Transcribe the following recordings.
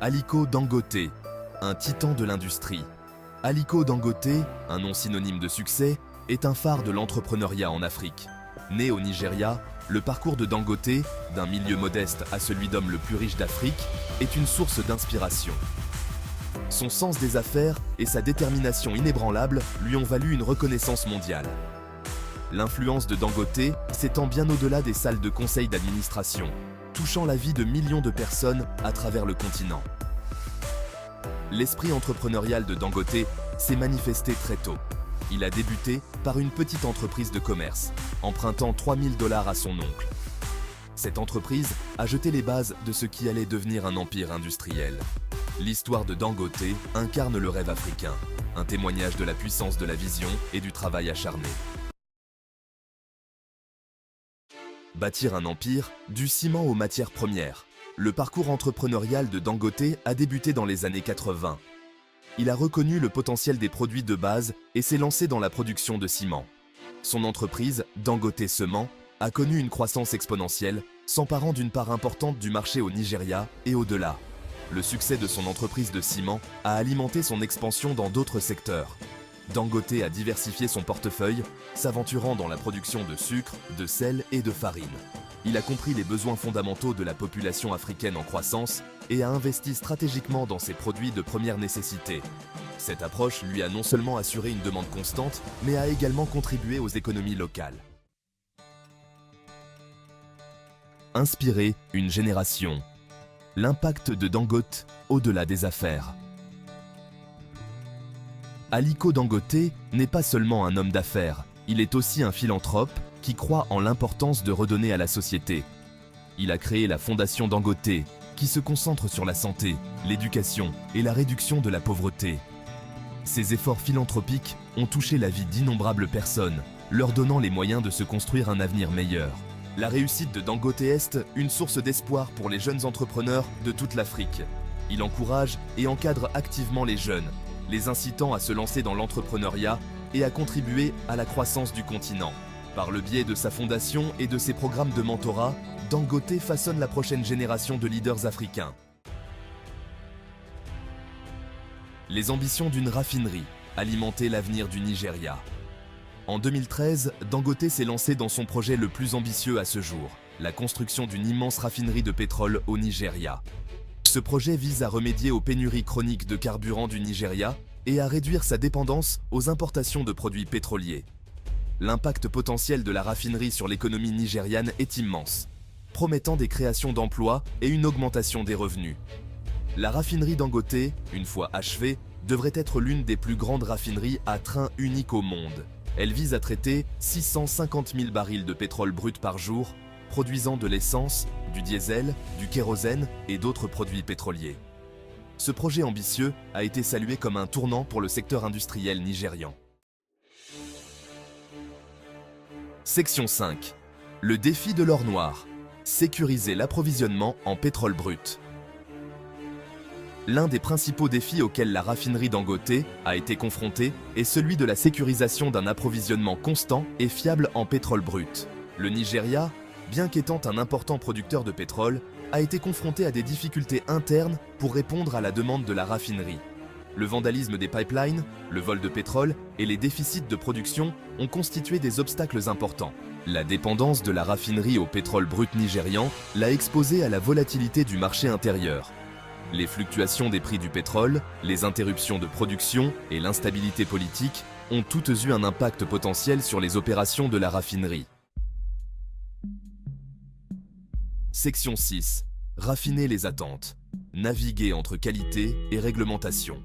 Aliko Dangote, un titan de l'industrie. Aliko Dangote, un nom synonyme de succès, est un phare de l'entrepreneuriat en Afrique. Né au Nigeria, le parcours de Dangote, d'un milieu modeste à celui d'homme le plus riche d'Afrique, est une source d'inspiration. Son sens des affaires et sa détermination inébranlable lui ont valu une reconnaissance mondiale. L'influence de Dangote s'étend bien au-delà des salles de conseil d'administration, touchant la vie de millions de personnes à travers le continent. L'esprit entrepreneurial de Dangote s'est manifesté très tôt. Il a débuté par une petite entreprise de commerce, empruntant 3 000 $ à son oncle. Cette entreprise a jeté les bases de ce qui allait devenir un empire industriel. L'histoire de Dangote incarne le rêve africain, un témoignage de la puissance de la vision et du travail acharné. Bâtir un empire, du ciment aux matières premières. Le parcours entrepreneurial de Dangote a débuté dans les années 80. Il a reconnu le potentiel des produits de base et s'est lancé dans la production de ciment. Son entreprise, Dangote Cement, a connu une croissance exponentielle, s'emparant d'une part importante du marché au Nigeria et au-delà. Le succès de son entreprise de ciment a alimenté son expansion dans d'autres secteurs. Dangote a diversifié son portefeuille, s'aventurant dans la production de sucre, de sel et de farine. Il a compris les besoins fondamentaux de la population africaine en croissance et a investi stratégiquement dans ses produits de première nécessité. Cette approche lui a non seulement assuré une demande constante, mais a également contribué aux économies locales. Inspirer une génération. L'impact de Dangote au-delà des affaires. Aliko Dangote n'est pas seulement un homme d'affaires, il est aussi un philanthrope qui croit en l'importance de redonner à la société. Il a créé la Fondation Dangote, qui se concentre sur la santé, l'éducation et la réduction de la pauvreté. Ses efforts philanthropiques ont touché la vie d'innombrables personnes, leur donnant les moyens de se construire un avenir meilleur. La réussite de Dangote est une source d'espoir pour les jeunes entrepreneurs de toute l'Afrique. Il encourage et encadre activement les jeunes, les incitant à se lancer dans l'entrepreneuriat et à contribuer à la croissance du continent. Par le biais de sa fondation et de ses programmes de mentorat, Dangote façonne la prochaine génération de leaders africains. Les ambitions d'une raffinerie, alimenter l'avenir du Nigeria. En 2013, Dangote s'est lancé dans son projet le plus ambitieux à ce jour, la construction d'une immense raffinerie de pétrole au Nigeria. Ce projet vise à remédier aux pénuries chroniques de carburant du Nigeria et à réduire sa dépendance aux importations de produits pétroliers. L'impact potentiel de la raffinerie sur l'économie nigériane est immense, promettant des créations d'emplois et une augmentation des revenus. La raffinerie Dangote, une fois achevée, devrait être l'une des plus grandes raffineries à train unique au monde. Elle vise à traiter 650 000 barils de pétrole brut par jour, produisant de l'essence, du diesel, du kérosène et d'autres produits pétroliers. Ce projet ambitieux a été salué comme un tournant pour le secteur industriel nigérian. Section 5. Le défi de l'or noir. Sécuriser l'approvisionnement en pétrole brut. L'un des principaux défis auxquels la raffinerie Dangote a été confrontée est celui de la sécurisation d'un approvisionnement constant et fiable en pétrole brut. Le Nigeria, bien qu'étant un important producteur de pétrole, a été confronté à des difficultés internes pour répondre à la demande de la raffinerie. Le vandalisme des pipelines, le vol de pétrole et les déficits de production ont constitué des obstacles importants. La dépendance de la raffinerie au pétrole brut nigérian l'a exposé à la volatilité du marché intérieur. Les fluctuations des prix du pétrole, les interruptions de production et l'instabilité politique ont toutes eu un impact potentiel sur les opérations de la raffinerie. Section 6. Raffiner les attentes. Naviguer entre qualité et réglementation.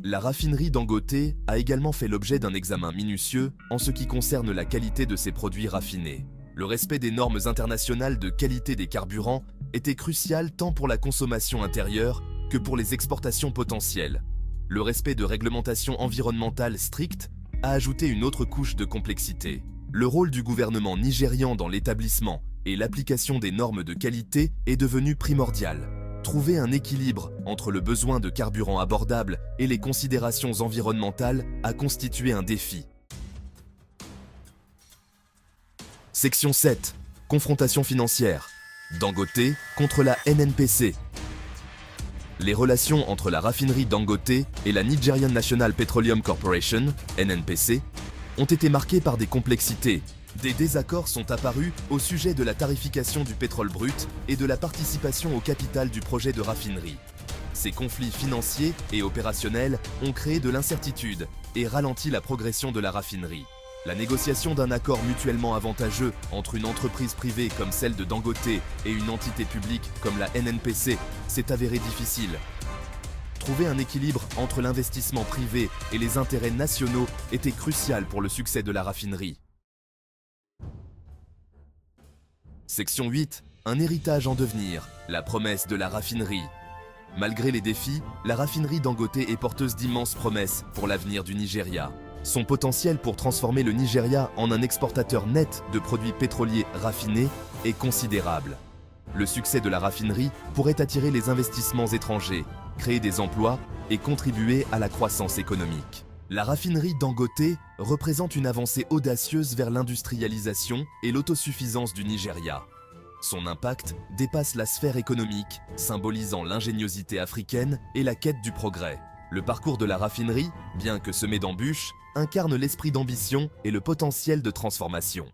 La raffinerie Dangote a également fait l'objet d'un examen minutieux en ce qui concerne la qualité de ses produits raffinés. Le respect des normes internationales de qualité des carburants était crucial tant pour la consommation intérieure que pour les exportations potentielles. Le respect de réglementations environnementales strictes a ajouté une autre couche de complexité. Le rôle du gouvernement nigérian dans l'établissement et l'application des normes de qualité est devenu primordial. Trouver un équilibre entre le besoin de carburant abordable et les considérations environnementales a constitué un défi. Section 7. Confrontation financière. Dangote contre la NNPC. Les relations entre la raffinerie Dangote et la Nigerian National Petroleum Corporation, NNPC, ont été marquées par des complexités. Des désaccords sont apparus au sujet de la tarification du pétrole brut et de la participation au capital du projet de raffinerie. Ces conflits financiers et opérationnels ont créé de l'incertitude et ralenti la progression de la raffinerie. La négociation d'un accord mutuellement avantageux entre une entreprise privée comme celle de Dangote et une entité publique comme la NNPC s'est avérée difficile. Trouver un équilibre entre l'investissement privé et les intérêts nationaux était crucial pour le succès de la raffinerie. Section 8. Un héritage en devenir, la promesse de la raffinerie. Malgré les défis, la raffinerie Dangote est porteuse d'immenses promesses pour l'avenir du Nigeria. Son potentiel pour transformer le Nigeria en un exportateur net de produits pétroliers raffinés est considérable. Le succès de la raffinerie pourrait attirer les investissements étrangers, créer des emplois et contribuer à la croissance économique. La raffinerie Dangote représente une avancée audacieuse vers l'industrialisation et l'autosuffisance du Nigeria. Son impact dépasse la sphère économique, symbolisant l'ingéniosité africaine et la quête du progrès. Le parcours de la raffinerie, bien que semé d'embûches, incarne l'esprit d'ambition et le potentiel de transformation.